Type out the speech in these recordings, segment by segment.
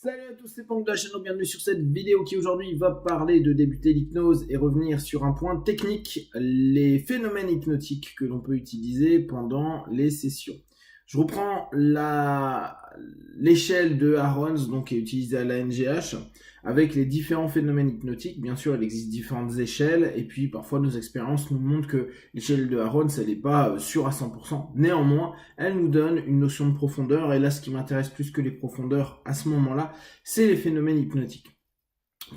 Salut à tous, c'est Pank de la chaîne, bienvenue sur cette vidéo qui aujourd'hui va parler de débuter l'hypnose et revenir sur un point technique, les phénomènes hypnotiques que l'on peut utiliser pendant les sessions. Je reprends l'échelle de Arons, donc qui est utilisée à la NGH, avec les différents phénomènes hypnotiques. Bien sûr, il existe différentes échelles, et puis parfois nos expériences nous montrent que l'échelle de Arons, elle n'est pas sûre à 100%. Néanmoins, elle nous donne une notion de profondeur, et là, ce qui m'intéresse plus que les profondeurs à ce moment-là, c'est les phénomènes hypnotiques.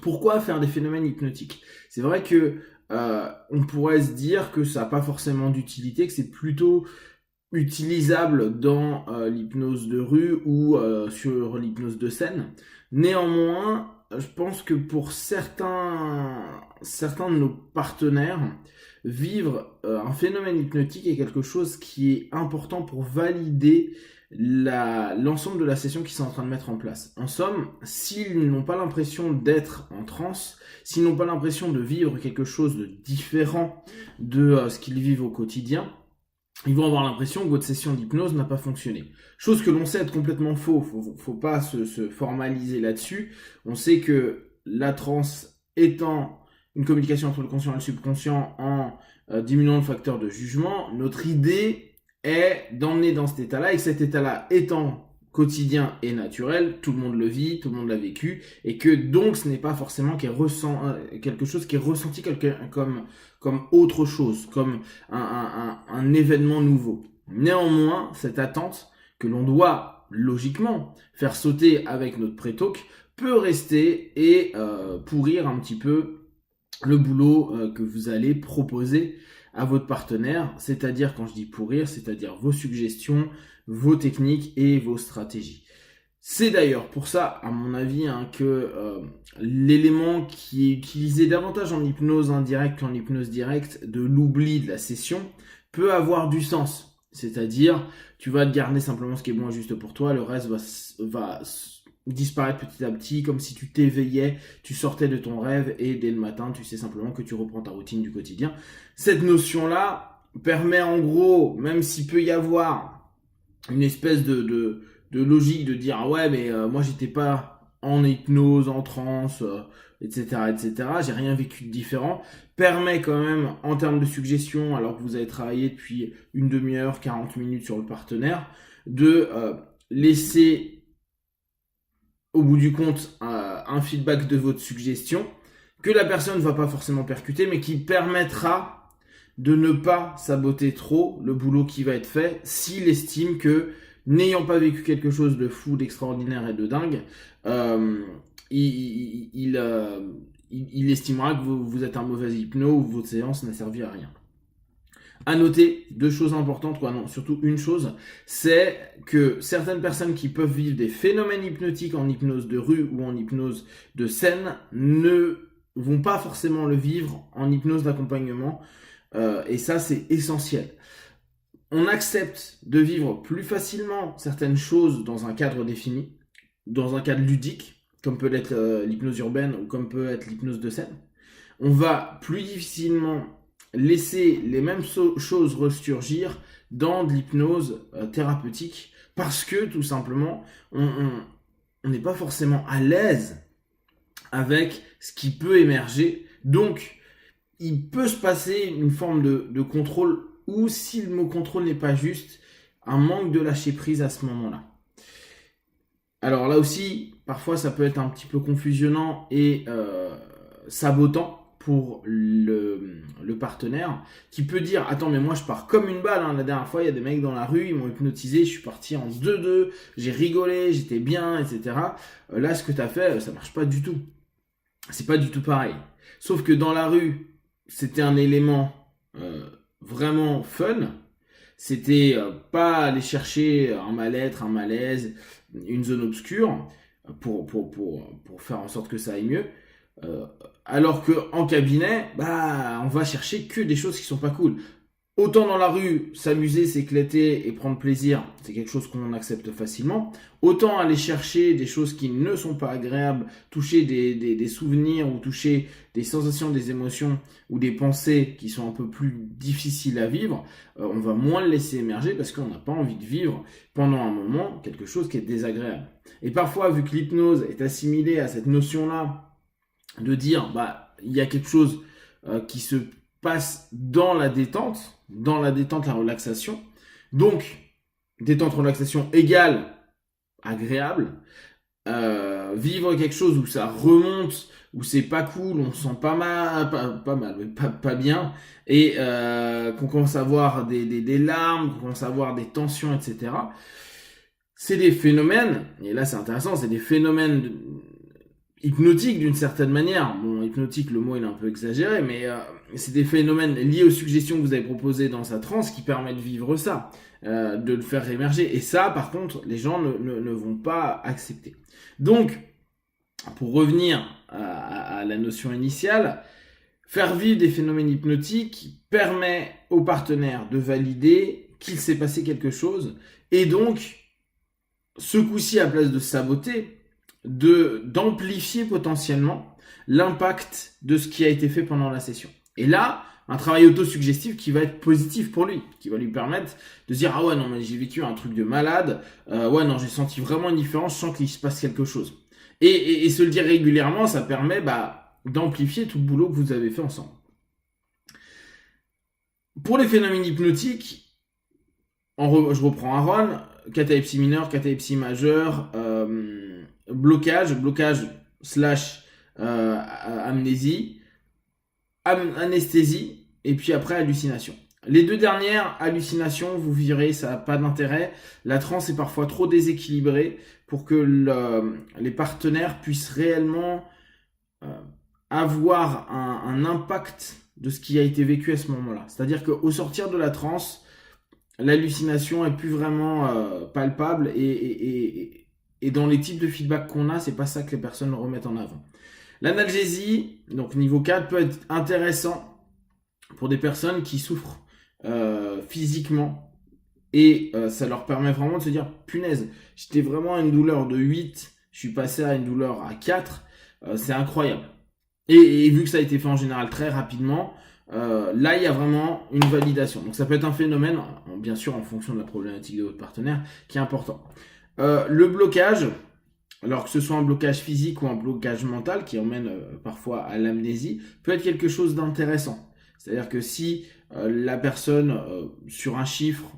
Pourquoi faire des phénomènes hypnotiques? C'est vrai que on pourrait se dire que ça n'a pas forcément d'utilité, que c'est plutôt utilisable dans l'hypnose de rue ou sur l'hypnose de scène. Néanmoins, je pense que pour certains de nos partenaires, vivre un phénomène hypnotique est quelque chose qui est important pour valider l'ensemble de la session qu'ils sont en train de mettre en place. En somme, s'ils n'ont pas l'impression d'être en transe, s'ils n'ont pas l'impression de vivre quelque chose de différent de ce qu'ils vivent au quotidien, ils vont avoir l'impression que votre session d'hypnose n'a pas fonctionné. Chose que l'on sait être complètement faux, faut pas se formaliser là-dessus. On sait que la transe étant une communication entre le conscient et le subconscient en diminuant le facteur de jugement, notre idée est d'emmener dans cet état-là, et que cet état-là étant quotidien et naturel, tout le monde le vit, tout le monde l'a vécu, et que donc ce n'est pas forcément quelque chose qui est ressenti comme autre chose, comme un événement nouveau. Néanmoins, cette attente que l'on doit logiquement faire sauter avec notre pré-talk peut rester et pourrir un petit peu le boulot que vous allez proposer à votre partenaire, c'est-à-dire, quand je dis pourrir, c'est-à-dire vos suggestions, vos techniques et vos stratégies. C'est d'ailleurs pour ça, à mon avis, que l'élément qui est utilisé davantage en hypnose indirecte qu'en hypnose directe, de l'oubli de la session, peut avoir du sens. C'est-à-dire, tu vas te garder simplement ce qui est bon et juste pour toi, le reste va disparaître petit à petit, comme si tu t'éveillais, tu sortais de ton rêve, et dès le matin, tu sais simplement que tu reprends ta routine du quotidien. Cette notion-là permet en gros, même s'il peut y avoir une espèce de logique de dire ah ouais mais moi j'étais pas en hypnose, en transe, etc., j'ai rien vécu de différent, permet quand même en termes de suggestion, alors que vous avez travaillé depuis une demi-heure, 40 minutes sur le partenaire, de laisser au bout du compte un feedback de votre suggestion que la personne ne va pas forcément percuter, mais qui permettra de ne pas saboter trop le boulot qui va être fait s'il estime que, n'ayant pas vécu quelque chose de fou, d'extraordinaire et de dingue, il estimera que vous êtes un mauvais hypno ou que votre séance n'a servi à rien. À noter deux choses importantes, surtout une chose, c'est que certaines personnes qui peuvent vivre des phénomènes hypnotiques en hypnose de rue ou en hypnose de scène ne vont pas forcément le vivre en hypnose d'accompagnement, et ça c'est essentiel. On accepte de vivre plus facilement certaines choses dans un cadre défini, dans un cadre ludique, comme peut l'être l'hypnose urbaine ou comme peut être l'hypnose de scène. On va plus difficilement laisser les mêmes choses ressurgir dans de l'hypnose thérapeutique, parce que tout simplement on n'est pas forcément à l'aise avec ce qui peut émerger. Donc il peut se passer une forme de contrôle, ou si le mot contrôle n'est pas juste, un manque de lâcher prise à ce moment-là. Alors là aussi, parfois ça peut être un petit peu confusionnant et sabotant pour le partenaire, qui peut dire attends mais moi je pars comme une balle, la dernière fois il y a des mecs dans la rue, ils m'ont hypnotisé, je suis parti en 2-2, j'ai rigolé, j'étais bien, etc. Là ce que tu as fait, ça marche pas du tout, c'est pas du tout pareil. Sauf que dans la rue, c'était un élément vraiment fun, c'était pas aller chercher un mal-être, un malaise, une zone obscure pour faire en sorte que ça aille mieux. Alors que en cabinet, on va chercher que des choses qui sont pas cool. Autant dans la rue, s'amuser, s'éclater et prendre plaisir, c'est quelque chose qu'on accepte facilement. Autant aller chercher des choses qui ne sont pas agréables, toucher des souvenirs ou toucher des sensations, des émotions ou des pensées qui sont un peu plus difficiles à vivre, on va moins le laisser émerger parce qu'on n'a pas envie de vivre pendant un moment quelque chose qui est désagréable. Et parfois, vu que l'hypnose est assimilée à cette notion-là de dire, il y a quelque chose qui se passe dans la détente, la relaxation. Donc, détente, relaxation égale agréable. Vivre quelque chose où ça remonte, où c'est pas cool, on se sent pas mal, pas bien, et qu'on commence à avoir des larmes, qu'on commence à avoir des tensions, etc. C'est des phénomènes, et là c'est intéressant, c'est des phénomènes hypnotique d'une certaine manière. Bon, hypnotique, le mot il est un peu exagéré, mais c'est des phénomènes liés aux suggestions que vous avez proposées dans sa transe qui permettent de vivre ça, de le faire émerger. Et ça, par contre, les gens ne vont pas accepter. Donc, pour revenir à la notion initiale, faire vivre des phénomènes hypnotiques permet au partenaire de valider qu'il s'est passé quelque chose, et donc, ce coup-ci, à place de saboter, d'amplifier potentiellement l'impact de ce qui a été fait pendant la session. Et là, un travail autosuggestif qui va être positif pour lui, qui va lui permettre de se dire ah ouais non mais j'ai vécu un truc de malade, ouais non j'ai senti vraiment une différence, je sens qu'il se passe quelque chose. Et se le dire régulièrement, ça permet d'amplifier tout le boulot que vous avez fait ensemble. Pour les phénomènes hypnotiques, je reprends Aaron, catalepsie mineure, catalepsie majeure, blocage / amnésie, anesthésie, et puis après hallucination. Les deux dernières, hallucinations, vous verrez, ça n'a pas d'intérêt. La transe est parfois trop déséquilibrée pour que les partenaires puissent réellement avoir un impact de ce qui a été vécu à ce moment-là. C'est-à-dire qu'au sortir de la transe, l'hallucination est plus vraiment palpable et dans les types de feedback qu'on a, c'est pas ça que les personnes remettent en avant. L'analgésie, donc niveau 4, peut être intéressant pour des personnes qui souffrent physiquement et ça leur permet vraiment de se dire punaise, j'étais vraiment à une douleur de 8, je suis passé à une douleur à 4, c'est incroyable. Et vu que ça a été fait en général très rapidement, là il y a vraiment une validation. Donc ça peut être un phénomène, bien sûr en fonction de la problématique de votre partenaire, qui est important. Le blocage, alors que ce soit un blocage physique ou un blocage mental qui emmène parfois à l'amnésie, peut être quelque chose d'intéressant. C'est-à-dire que si la personne sur un chiffre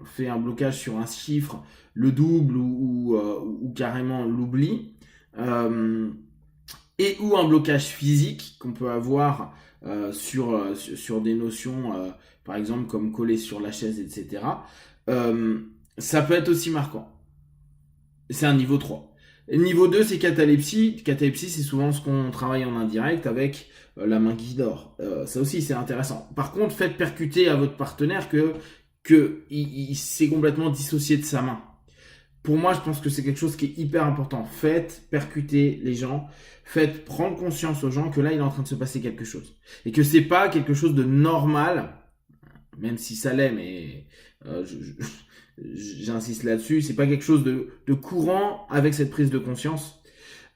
fait un blocage sur un chiffre, le double ou carrément l'oublie, et ou un blocage physique qu'on peut avoir sur des notions, par exemple comme coller sur la chaise, etc., ça peut être aussi marquant. C'est un niveau 3. Niveau 2, c'est catalepsie. Catalepsie, c'est souvent ce qu'on travaille en indirect avec la main qui dort. Ça aussi, c'est intéressant. Par contre, faites percuter à votre partenaire que il s'est complètement dissocié de sa main. Pour moi, je pense que c'est quelque chose qui est hyper important. Faites percuter les gens. Faites prendre conscience aux gens que là, il est en train de se passer quelque chose. Et que c'est pas quelque chose de normal, même si ça l'est, mais j'insiste là-dessus, c'est pas quelque chose de courant avec cette prise de conscience.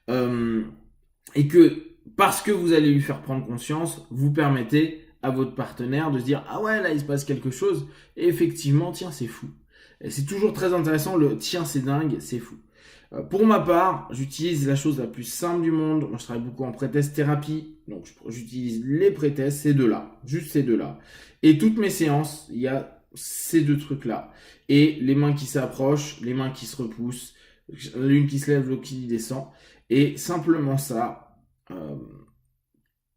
Et que parce que vous allez lui faire prendre conscience, vous permettez à votre partenaire de se dire ah ouais, là, il se passe quelque chose. Et effectivement, tiens, c'est fou. Et c'est toujours très intéressant, le tiens, c'est dingue, c'est fou. Pour ma part, j'utilise la chose la plus simple du monde. Moi, je travaille beaucoup en pré-test thérapie. Donc, j'utilise les pré-tests, ces deux-là. Juste ces deux-là. Et toutes mes séances, il y a ces deux trucs-là. Et les mains qui s'approchent, les mains qui se repoussent, l'une qui se lève, l'autre qui descend. Et simplement ça,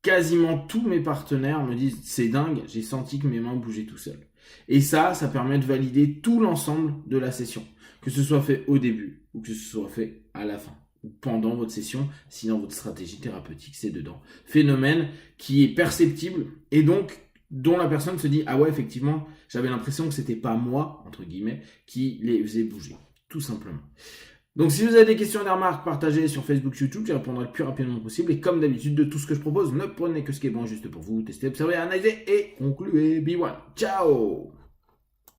quasiment tous mes partenaires me disent c'est dingue, j'ai senti que mes mains bougeaient tout seuls. Et ça permet de valider tout l'ensemble de la session. Que ce soit fait au début ou que ce soit fait à la fin ou pendant votre session, si dans votre stratégie thérapeutique c'est dedans. Phénomène qui est perceptible et donc dont la personne se dit ah ouais effectivement j'avais l'impression que c'était pas moi entre guillemets qui les faisait bouger tout simplement. Donc si vous avez des questions et des remarques, partagez sur Facebook, YouTube, j'y répondrai le plus rapidement possible. Et comme d'habitude, de tout ce que je propose, ne prenez que ce qui est bon juste pour vous. Testez, observez, analysez et concluez. Be one. Ciao!